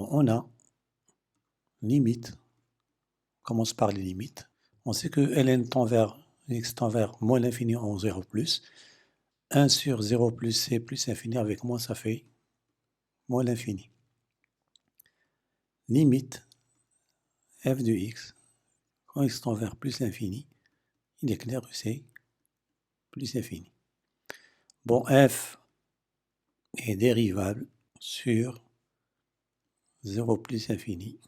Bon, on a limite, on commence par les limites. On sait que ln tend vers x tend vers moins l'infini en 0 plus. 1 sur 0 plus c plus infini avec moins, ça fait moins l'infini. Limite f de x, quand x tend vers plus l'infini, il est clair que c'est plus infini. Bon, f est dérivable sur 0 plus infini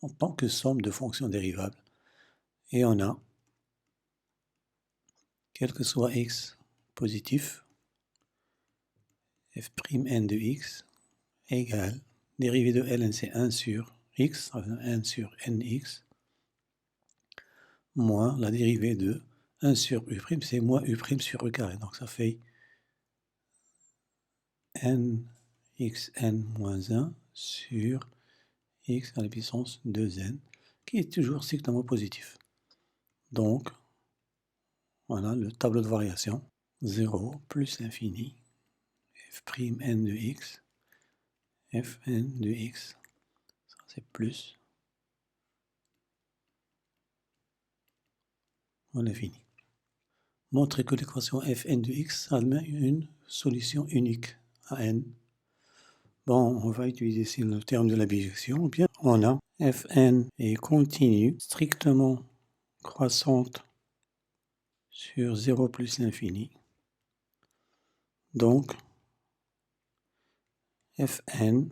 en tant que somme de fonctions dérivables. Et on a, quel que soit x positif, f'n de x égale dérivée de ln, c'est 1 sur x, 1 sur nx, moins la dérivée de 1 sur u', c'est moins u' sur e carré. Donc ça fait nxn moins 1 sur x à la puissance 2n, qui est toujours strictement positif. Donc, voilà le tableau de variation. 0 plus l'infini, f'n de x, fn de x, ça c'est plus l'infini. Montrer que l'équation fn de x admet une solution unique à n. Bon, on va utiliser ici le terme de la bijection. Bien, on a fn est continue, strictement croissante sur 0 plus l'infini. Donc, fn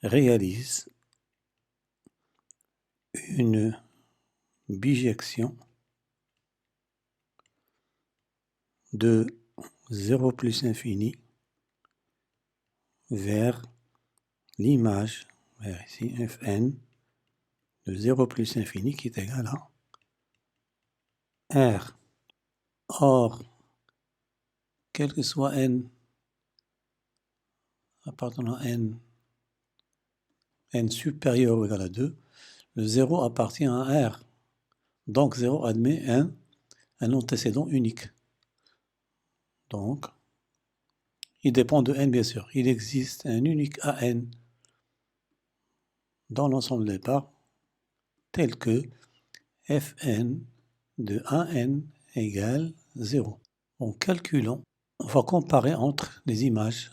réalise une bijection de 0 plus l'infini vers l'image, vers ici, fn de 0 plus l'infini qui est égal à r. Or, quel que soit n appartenant à n supérieur ou égal à 2, le 0 appartient à R. Donc 0 admet un antécédent unique. Donc, il dépend de n bien sûr. Il existe un unique AN dans l'ensemble des parts tel que Fn de AN égale 0. En calculant, on va comparer entre les images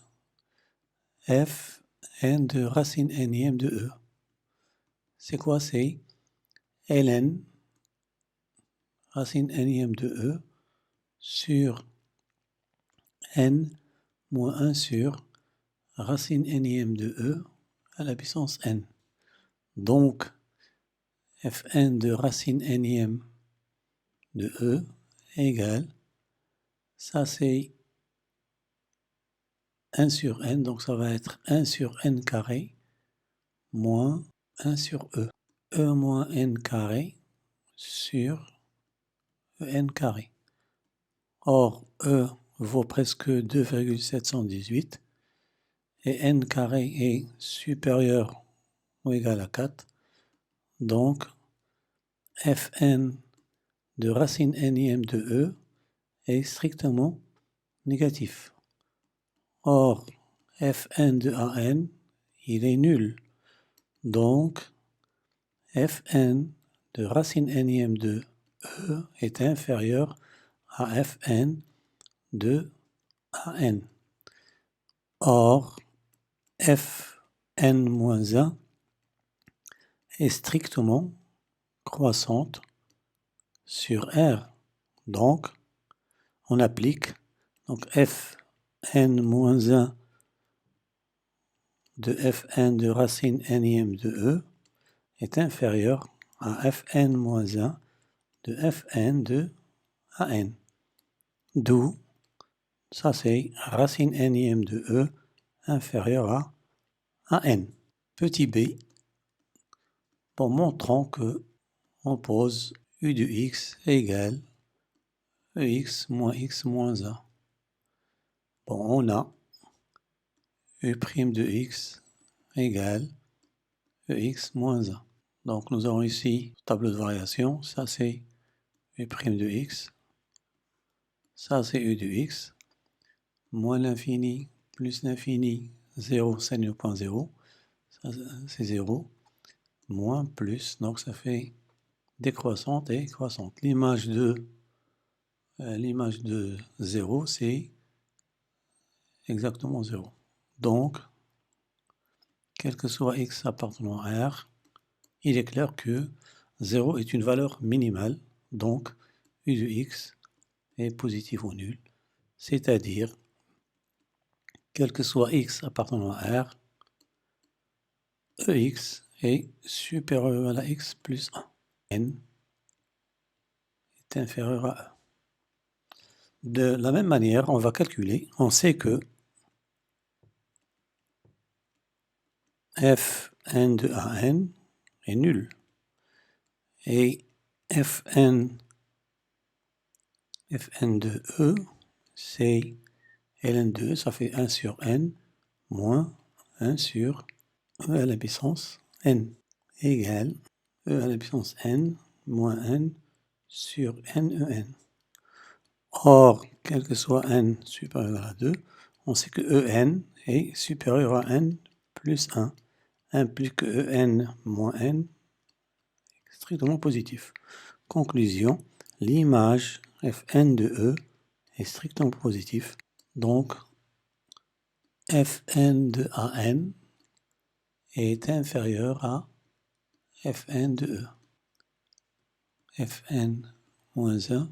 Fn de racine nième de E. C'est quoi? C'est ln racine nième de E sur n moins 1 sur racine nième de E à la puissance n. Donc, fn de racine nième de E égale, ça c'est 1 sur n, donc ça va être 1 sur n carré moins 1 sur E. E moins n carré sur n carré. Or, E vaut presque 2,718 et n carré est supérieur ou égal à 4. Donc, fn de racine nième de E est strictement négatif. Or, fn de AN, il est nul. Donc, fn de racine nième de E est inférieur à fn de AN. Or, fn-1 est strictement croissante sur R. Donc, on applique donc fn-1 de fn de racine nième de E est inférieur à fn-1 de fn de AN. D'où, ça c'est racine nième de E inférieur à AN. Petit b, en montrant que on pose u de x égale ex moins x moins a. Bon, on a u' de x égale ex moins a. Donc nous avons ici tableau de variation, ça c'est u' de x, ça c'est u de x, moins l'infini plus l'infini, 0 c'est le point 0, ça c'est 0, moins, plus, donc ça fait décroissante et croissante. L'image de 0, c'est exactement 0. Donc, quel que soit x appartenant à R, il est clair que 0 est une valeur minimale, donc u de x est positif ou nul, c'est-à-dire, quel que soit x appartenant à R, ex est supérieur à la x plus 1. N est inférieur à E. De la même manière, on va calculer, on sait que fn de an est nul. Et fn de E, c'est ln de E, ça fait 1 sur n moins 1 sur E à la puissance n égale E à la puissance n moins n sur nen. Or, quel que soit n supérieur à 2, on sait que en est supérieur à n plus 1, implique que en moins n est strictement positif. Conclusion, l'image fn de E est strictement positif, donc fn de an est inférieur à fn de E. fn moins 1,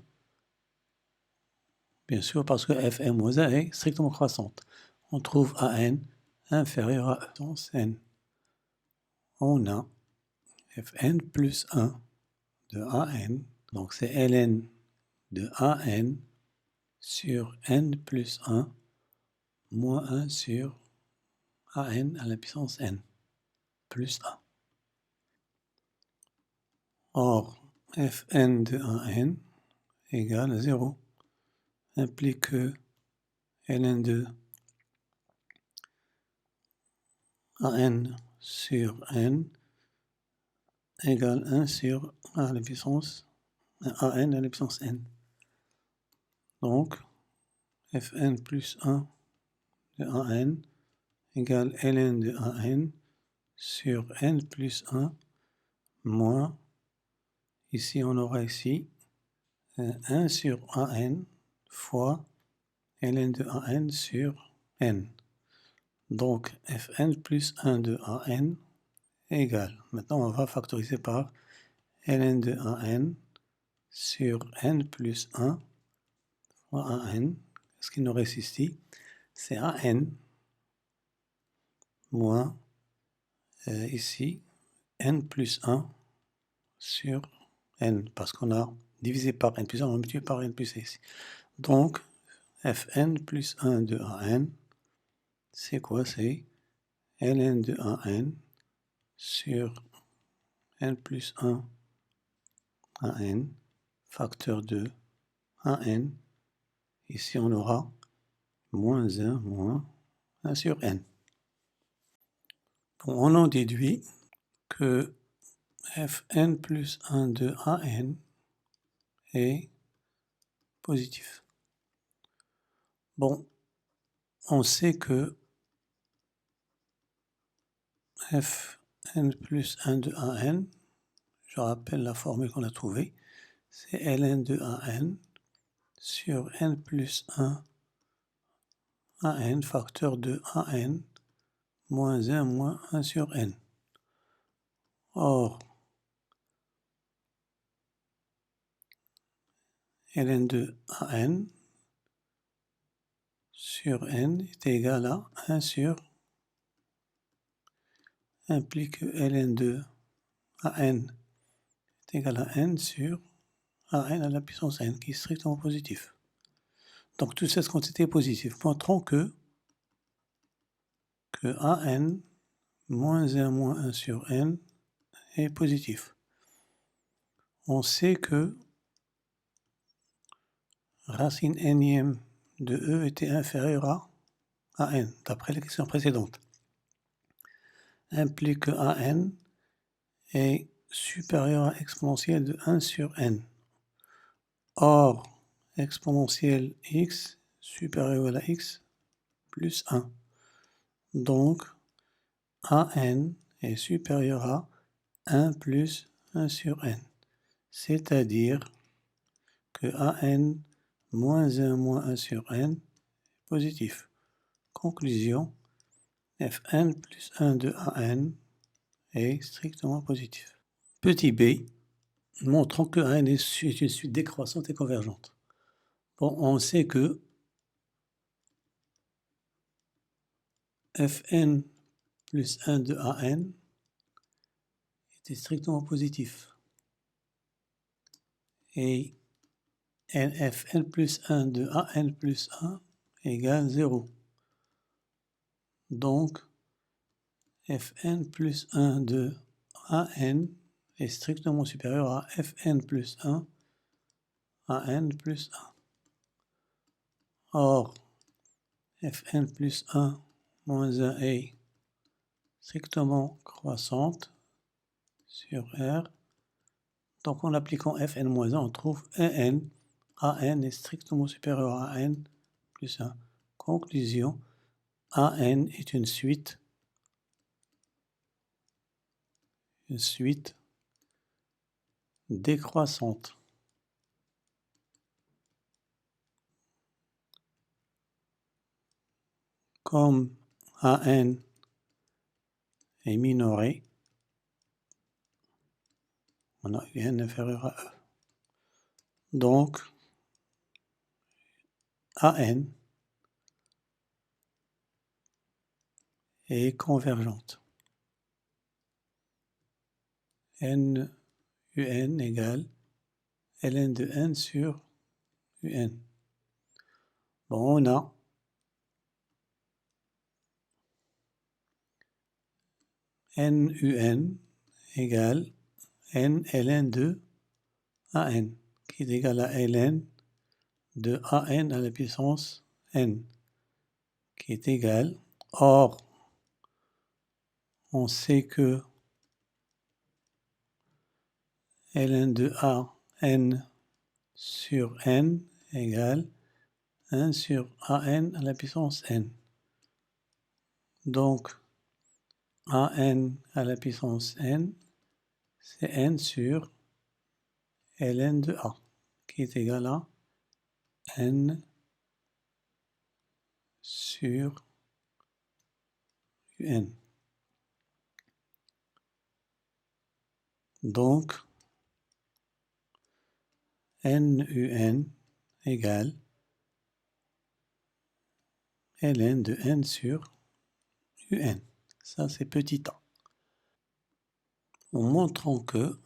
bien sûr, parce que fn moins 1 est strictement croissante. On trouve an inférieur à E. Donc, n. On a fn plus 1 de an, donc c'est ln de an sur n plus 1 moins 1 sur an à la puissance n plus 1. Or, fn de an égale 0 implique que ln de an sur n égale 1 sur a à la puissance an à la puissance n. Donc, fn plus 1 de an égale ln de an sur n plus 1 moins, ici on aura ici 1 sur an fois ln de an sur n. Donc fn plus 1 de an égale, maintenant on va factoriser par ln de an sur n plus 1 fois an. Ce qu'il nous reste ici, c'est an moins ici n plus 1 sur n, parce qu'on a divisé par n plus 1, on a multiplié par n plus 1 ici. Donc, fn plus 1 de an, c'est quoi? C'est ln de an sur n plus 1 an, facteur de an. Ici, on aura moins 1 moins 1 sur n. Bon, on en déduit que fn plus 1 de an est positif. Bon, on sait que fn plus 1 de an, je rappelle la formule qu'on a trouvée, c'est ln de an sur n plus 1 an facteur de an moins 1 moins 1 sur n. Or, ln de an sur n est égal à 1 sur, implique que ln de an est égal à n sur an à la puissance n, qui est strictement positif. Donc toute cette quantité est positive. Montrons que an moins 1 moins 1 sur n est positif. On sait que racine nième de E était inférieure à n, d'après la question précédente. Implique que an est supérieur à exponentielle de 1 sur n. Or, exponentielle x supérieur à la x plus 1. Donc, AN est supérieur à 1 plus 1 sur n. C'est-à-dire que AN moins 1 moins 1 sur n est positif. Conclusion, Fn plus 1 de AN est strictement positif. Petit b, montrons que AN est une suite décroissante et convergente. Bon, on sait que Fn plus 1 de AN était strictement positif. Et Fn plus 1 de AN plus 1 égale 0. Donc, Fn plus 1 de AN est strictement supérieur à Fn plus 1 AN plus 1. Or, Fn plus 1 moins 1 est strictement croissante sur R. Donc en appliquant Fn moins 1, on trouve AN. AN est strictement supérieur à AN plus 1. Conclusion, AN est une suite décroissante. Comme AN est minoré, on a UN inférieur à E. Donc, AN est convergente. N UN égale ln de n sur UN. Bon, on a n UN égale n ln de AN, qui est égal à ln de AN à la puissance n, qui est égal. Or, on sait que ln de AN sur n égale 1 sur AN à la puissance n. Donc, AN à la puissance n, c'est n sur ln de A, qui est égal à n sur un. Donc, NUN égale ln de n sur UN. Ça, c'est petit a. En montrant que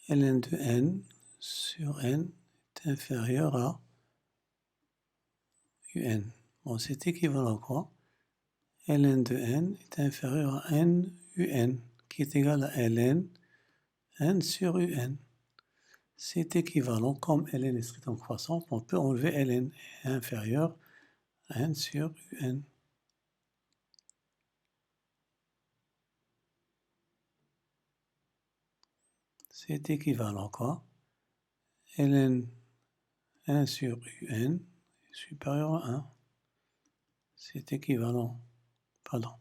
ln de n sur n est inférieur à UN. Bon, c'est équivalent à quoi? Ln de n est inférieur à n UN, qui est égal à ln n sur UN. C'est équivalent, comme ln est strictement croissante, on peut enlever ln inférieur à n sur UN. C'est équivalent quoi? Ln 1 sur UN est supérieur à 1. C'est équivalent, pardon.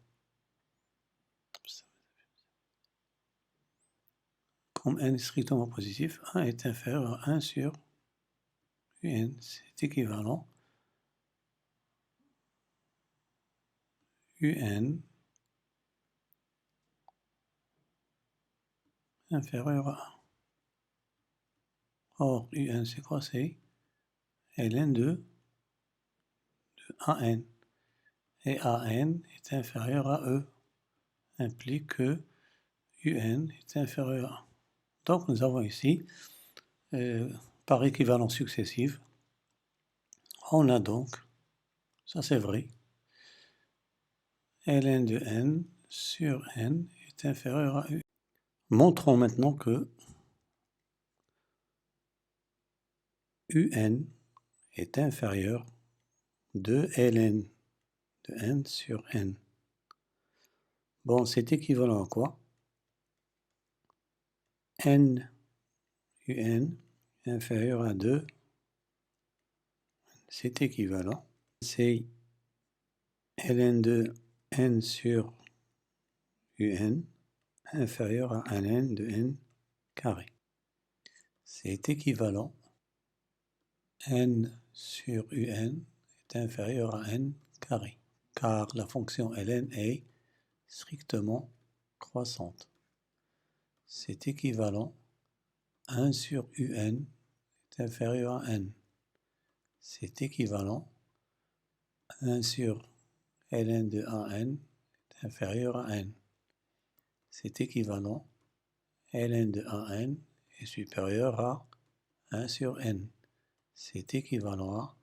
Comme n est strictement positif, 1 est inférieur à 1 sur UN. C'est équivalent UN inférieur à 1. Or, UN, c'est quoi? C'est ln de AN. Et AN est inférieur à E. Implique que UN est inférieur à 1. Donc, nous avons ici, par équivalence successive, on a donc, ça c'est vrai, ln de n sur n est inférieur à U. Montrons maintenant que UN est inférieur de ln de n sur n. Bon, c'est équivalent à quoi? N UN inférieur à 2, c'est équivalent. C'est ln de n sur un inférieur à un n de n carré. C'est équivalent. N sur un est inférieur à n carré, car la fonction ln est strictement croissante. C'est équivalent. 1 sur un est inférieur à n. C'est équivalent. 1 sur ln de an est inférieur à n. C'est équivalent. ln de an est supérieur à 1 sur n. C'est équivalent à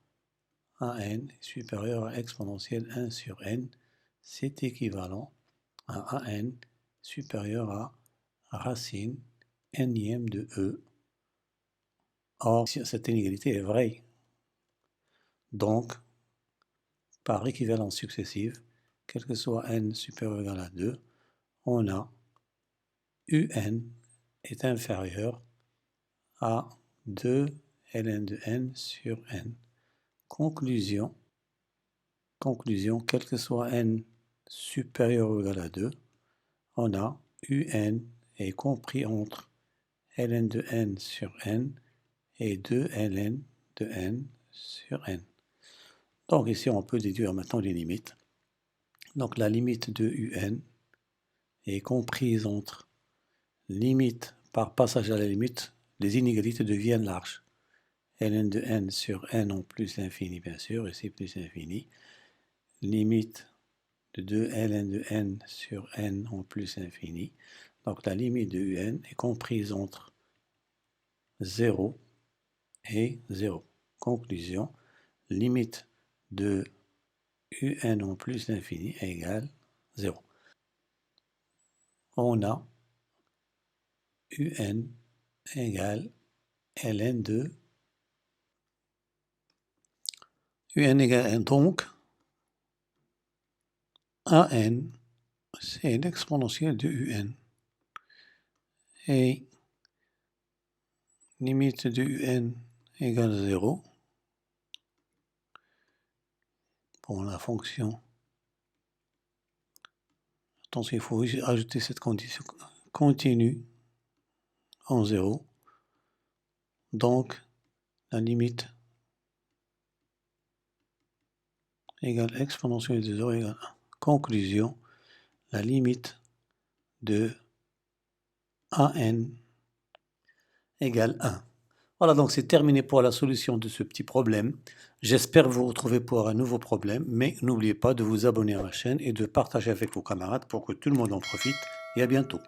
an est supérieur à exponentielle 1 sur n. C'est équivalent à an supérieur à racine nième de e. Or, cette inégalité est vraie. Donc, par équivalence successive, quel que soit n supérieur ou égal à 2, on a un est inférieur à 2 ln de n sur n. Conclusion, quel que soit n supérieur ou égal à 2, on a un est compris entre ln de n sur n et 2 ln de n sur n. Donc ici, on peut déduire maintenant les limites. Donc la limite de un est comprise entre limite par passage à la limite, les inégalités deviennent larges. ln de n sur n en plus l'infini, bien sûr, ici plus l'infini. Limite de 2 ln de n sur n en plus l'infini. Donc la limite de un est comprise entre 0 et 0. Conclusion, limite de un en plus l'infini égale 0. On a un égale ln de un égale 1. Donc, an, c'est l'exponentielle de un. Et limite de un égale 0 pour la fonction. Attention, il faut ajouter cette condition continue en 0. Donc, la limite égale exponentielle de 0 égale 1. Conclusion, la limite de an égale 1. Voilà, donc c'est terminé pour la solution de ce petit problème. J'espère vous retrouver pour un nouveau problème, mais n'oubliez pas de vous abonner à ma chaîne et de partager avec vos camarades pour que tout le monde en profite. Et à bientôt.